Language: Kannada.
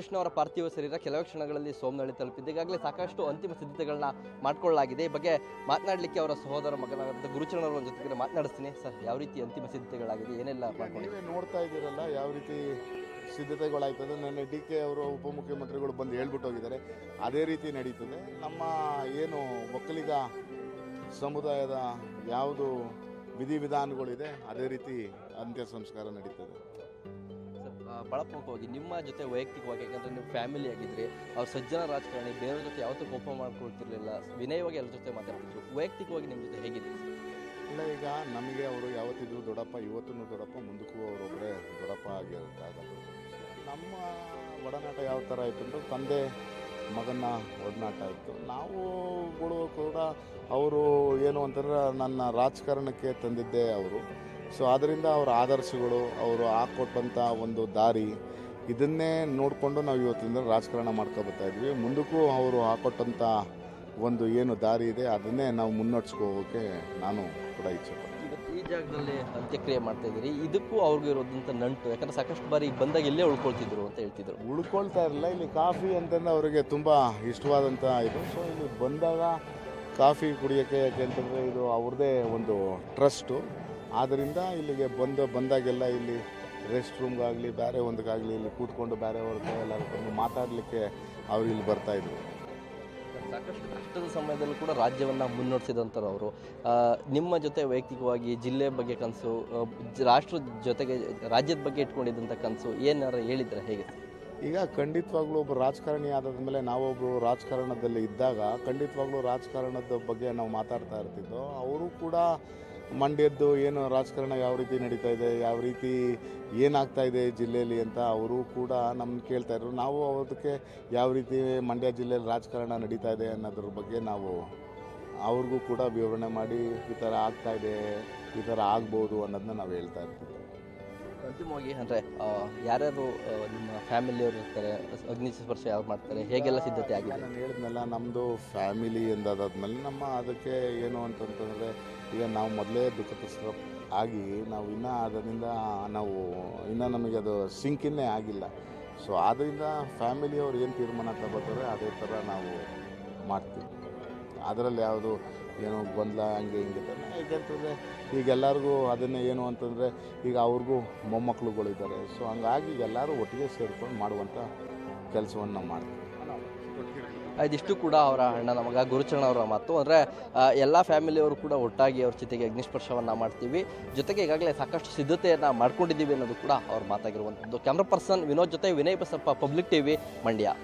ಕೃಷ್ಣ ಅವರ ಪಾರ್ಥಿವ ಶರೀರ ಕೆಲವೇ ಕ್ಷಣಗಳಲ್ಲಿ ಸೋಮನಹಳ್ಳಿ ತಲುಪಿದ್ದು. ಈಗಾಗಲೇ ಸಾಕಷ್ಟು ಅಂತಿಮ ಸಿದ್ಧತೆಗಳನ್ನ ಮಾಡ್ಕೊಳ್ಳಲಾಗಿದೆ. ಈ ಬಗ್ಗೆ ಮಾತನಾಡಲಿಕ್ಕೆ ಅವರ ಸಹೋದರ ಮಗನಾದ ಗುರುಚರಣ್ ಅವರ ಜೊತೆಗೆ ಮಾತನಾಡಿಸ್ತೀನಿ. ಸರ್, ಯಾವ ರೀತಿ ಅಂತಿಮ ಸಿದ್ಧತೆಗಳಾಗಿದೆ, ಏನೆಲ್ಲ ಮಾಡ್ಕೊಂಡಿದ್ದೀವಿ? ನೋಡ್ತಾ ಇದ್ದೀರಲ್ಲ ಯಾವ ರೀತಿ ಸಿದ್ಧತೆಗಳಾಯ್ತದೆ. ನನ್ನ DK ಅವರು ಉಪಮುಖ್ಯಮಂತ್ರಿಗಳು ಬಂದು ಹೇಳ್ಬಿಟ್ಟು ಹೋಗಿದ್ದಾರೆ. ಅದೇ ರೀತಿ ನಡೀತದೆ. ನಮ್ಮ ಏನು ಒಕ್ಕಲಿಗ ಸಮುದಾಯದ ಯಾವುದು ವಿಧಿವಿಧಾನಗಳಿದೆ ಅದೇ ರೀತಿ ಅಂತ್ಯ ಸಂಸ್ಕಾರ ನಡೀತದೆ. ಬಹಳ ಪ್ರಮುಖವಾಗಿ ನಿಮ್ಮ ಜೊತೆ ವೈಯಕ್ತಿಕವಾಗಿ, ಯಾಕಂದರೆ ನೀವು ಫ್ಯಾಮಿಲಿ ಆಗಿದ್ರಿ, ಅವ್ರು ಸಜ್ಜನ ರಾಜಕಾರಣಿ, ಬೇರೆಯವ್ರ ಜೊತೆ ಯಾವತ್ತೂ ಕೋಪ ಮಾಡ್ಕೊಳ್ತಿರ್ಲಿಲ್ಲ, ವಿನಯವಾಗಿ ಎಲ್ಲರ ಜೊತೆ ಮಾತಾಡ್ತಿದ್ರು. ವೈಯಕ್ತಿಕವಾಗಿ ನಿಮ್ಮ ಜೊತೆ ಹೇಗಿದೆ? ಇಲ್ಲ, ಈಗ ನಮಗೆ ಅವರು ಯಾವತ್ತಿದ್ರು ದೊಡ್ಡಪ್ಪ, ಇವತ್ತೂ ದೊಡ್ಡಪ್ಪ, ಮುಂದಕ್ಕೂ ಅವರೊಬ್ಬರೇ ದೊಡ್ಡಪ್ಪ ಆಗಿರೋಕ್ಕಾಗದು. ನಮ್ಮ ಒಡನಾಟ ಯಾವ ಥರ ಆಯಿತು ಅಂದರೆ ತಂದೆ ಮಗನ ಒಡನಾಟ ಇತ್ತು. ನಾವುಗಳು ಕೂಡ ಅವರು ಏನು ಅಂತಂದ್ರೆ ನನ್ನ ರಾಜಕಾರಣಕ್ಕೆ ತಂದಿದ್ದೇ ಅವರು. ಸೊ ಆದ್ದರಿಂದ ಅವರ ಆದರ್ಶಗಳು, ಅವರು ಹಾಕ್ಕೊಟ್ಟಂಥ ಒಂದು ದಾರಿ, ಇದನ್ನೇ ನೋಡಿಕೊಂಡು ನಾವು ಇವತ್ತಿಂದ ರಾಜಕಾರಣ ಮಾಡ್ಕೊಬರ್ತಾ ಇದ್ವಿ. ಮುಂದಕ್ಕೂ ಅವರು ಹಾಕ್ಕೊಟ್ಟಂಥ ಒಂದು ಏನು ದಾರಿ ಇದೆ ಅದನ್ನೇ ನಾವು ಮುನ್ನಡೆಸ್ಕೋಕ್ಕೆ ನಾನು ಕೂಡ ಇಚ್ಛೆಪಡ್ತೀನಿ. ಈ ಜಾಗದಲ್ಲಿ ಅಂತ್ಯಕ್ರಿಯೆ ಮಾಡ್ತಾ ಇದ್ದೀರಿ, ಇದಕ್ಕೂ ಅವ್ರಿಗೂ ಇರೋದಂಥ ನಂಟು, ಯಾಕಂದರೆ ಸಾಕಷ್ಟು ಬಾರಿ ಈಗ ಬಂದಾಗ ಇಲ್ಲೇ ಉಳ್ಕೊಳ್ತಿದ್ರು ಅಂತ ಹೇಳ್ತಿದ್ರು. ಉಳ್ಕೊಳ್ತಾ ಇರಲಿಲ್ಲ. ಇಲ್ಲಿ ಕಾಫಿ ಅಂತಂದ್ರೆ ಅವರಿಗೆ ತುಂಬ ಇಷ್ಟವಾದಂಥ ಇದು. ಸೊ ಇಲ್ಲಿ ಬಂದಾಗ ಕಾಫಿ ಕುಡಿಯೋಕ್ಕೆ, ಯಾಕೆಂತಂದರೆ ಇದು ಅವ್ರದ್ದೇ ಒಂದು ಟ್ರಸ್ಟು. ಆದ್ದರಿಂದ ಇಲ್ಲಿಗೆ ಬಂದಾಗೆಲ್ಲ ಇಲ್ಲಿ ರೆಸ್ಟ್ ರೂಮ್ಗಾಗಲಿ ಬೇರೆ ಒಂದಕ್ಕಾಗಲಿ ಇಲ್ಲಿ ಕೂತ್ಕೊಂಡು ಬೇರೆಯವ್ರಿಗೆ ಎಲ್ಲರೂ ಮಾತಾಡಲಿಕ್ಕೆ ಅವ್ರು ಇಲ್ಲಿ ಬರ್ತಾಯಿದ್ರು. ಸಾಕಷ್ಟು ಕಷ್ಟದ ಸಮಯದಲ್ಲೂ ಕೂಡ ರಾಜ್ಯವನ್ನು ಮುನ್ನಡೆಸಿದಂಥವ್ರು ಅವರು. ನಿಮ್ಮ ಜೊತೆ ವೈಯಕ್ತಿಕವಾಗಿ ಜಿಲ್ಲೆ ಬಗ್ಗೆ ಕನಸು, ರಾಷ್ಟ್ರದ ಜೊತೆಗೆ ರಾಜ್ಯದ ಬಗ್ಗೆ ಇಟ್ಕೊಂಡಿದ್ದಂಥ ಕನಸು ಏನಾರು ಹೇಳಿದ್ರೆ ಹೇಗೆ? ಈಗ ಖಂಡಿತವಾಗ್ಲೂ ಒಬ್ಬ ರಾಜಕಾರಣಿ ಆದಮೇಲೆ ನಾವೊಬ್ಬರು ರಾಜಕಾರಣದಲ್ಲಿ ಇದ್ದಾಗ ಖಂಡಿತವಾಗ್ಲೂ ರಾಜಕಾರಣದ ಬಗ್ಗೆ ನಾವು ಮಾತಾಡ್ತಾ ಇರ್ತಿದ್ದೋ. ಅವರು ಕೂಡ ಮಂಡ್ಯದ್ದು ಏನು ರಾಜಕಾರಣ ಯಾವ ರೀತಿ ನಡೀತಾ ಇದೆ, ಯಾವ ರೀತಿ ಏನಾಗ್ತಾ ಇದೆ ಜಿಲ್ಲೆಯಲ್ಲಿ ಅಂತ ಅವರು ಕೂಡ ನಮ್ಮನ್ನು ಕೇಳ್ತಾಯಿದ್ರು. ನಾವು ಅದಕ್ಕೆ ಯಾವ ರೀತಿ ಮಂಡ್ಯ ಜಿಲ್ಲೆಯಲ್ಲಿ ರಾಜಕಾರಣ ನಡೀತಾ ಇದೆ ಅನ್ನೋದ್ರ ಬಗ್ಗೆ ನಾವು ಅವ್ರಿಗೂ ಕೂಡ ವಿವರಣೆ ಮಾಡಿ ಈ ಥರ ಆಗ್ತಾಯಿದೆ, ಈ ಥರ ಆಗ್ಬೋದು ಅನ್ನೋದನ್ನ ನಾವು ಹೇಳ್ತಾ ಇರ್ತೀವಿ. ಅಂತಿಮವಾಗಿ ಅಂದರೆ ಯಾರ್ಯಾರು ನಿಮ್ಮ ಫ್ಯಾಮಿಲಿಯವರು ಇರ್ತಾರೆ, ಅಗ್ನಿ ಸ್ಪರ್ಶ ಯಾರು ಮಾಡ್ತಾರೆ, ಹೇಗೆಲ್ಲ ಸಿದ್ಧತೆ ಆಗಿದೆ? ನಾನು ಹೇಳಿದ್ನಲ್ಲ, ನಮ್ಮದು ಫ್ಯಾಮಿಲಿ ಎಂದಾದ್ಮೇಲೆ ನಮ್ಮ ಅದಕ್ಕೆ ಏನು ಅಂತಂತಂದರೆ ಈಗ ನಾವು ಮೊದಲೇ ದುಃಖಿತ ಆಗಿ ನಾವು ಇನ್ನೂ ಅದರಿಂದ ಇನ್ನೂ ನಮಗೆ ಅದು ಸಿಂಕಿನ್ನೇ ಆಗಿಲ್ಲ. ಸೊ ಆದ್ದರಿಂದ ಫ್ಯಾಮಿಲಿಯವ್ರು ಏನು ತೀರ್ಮಾನ ತಗೋತಾರೆ ಅದೇ ಥರ ನಾವು ಮಾಡ್ತೀವಿ. ಅದರಲ್ಲಿ ಯಾವುದು ಏನೋ ಗೊಂದಲ ಹಂಗೆ ಹಿಂಗೆ ಯಾಕೆಂತಂದರೆ ಈಗ ಎಲ್ಲರಿಗೂ ಅದನ್ನೇ ಏನು ಅಂತಂದರೆ ಈಗ ಅವ್ರಿಗೂ ಮೊಮ್ಮಕ್ಕಳುಗಳಿದ್ದಾರೆ. ಸೊ ಹಂಗಾಗಿ ಎಲ್ಲರೂ ಒಟ್ಟಿಗೆ ಸೇರ್ಕೊಂಡು ಮಾಡುವಂಥ ಕೆಲಸವನ್ನು ನಾವು ಮಾಡ್ತೀವಿ. ಇದಿಷ್ಟು ಕೂಡ ಅವರ ಅಣ್ಣನ ಮಗ ಗುರುಚರಣ್ ಅವರ ಮಾತು. ಅಂದರೆ ಎಲ್ಲ ಫ್ಯಾಮಿಲಿಯವರು ಕೂಡ ಒಟ್ಟಾಗಿ ಅವ್ರ ಜೊತೆಗೆ ಅಗ್ನಿಸ್ಪರ್ಶವನ್ನು ಮಾಡ್ತೀವಿ, ಜೊತೆಗೆ ಈಗಾಗಲೇ ಸಾಕಷ್ಟು ಸಿದ್ಧತೆಯನ್ನು ಮಾಡ್ಕೊಂಡಿದ್ದೀವಿ ಅನ್ನೋದು ಕೂಡ ಅವ್ರ ಮಾತಾಗಿರುವಂಥದ್ದು. ಕ್ಯಾಮ್ರಾ ಪರ್ಸನ್ ವಿನೋದ್ ಜೊತೆ ವಿನಯ್ ಬಸಪ್ಪ, ಪಬ್ಲಿಕ್ TV, ಮಂಡ್ಯ.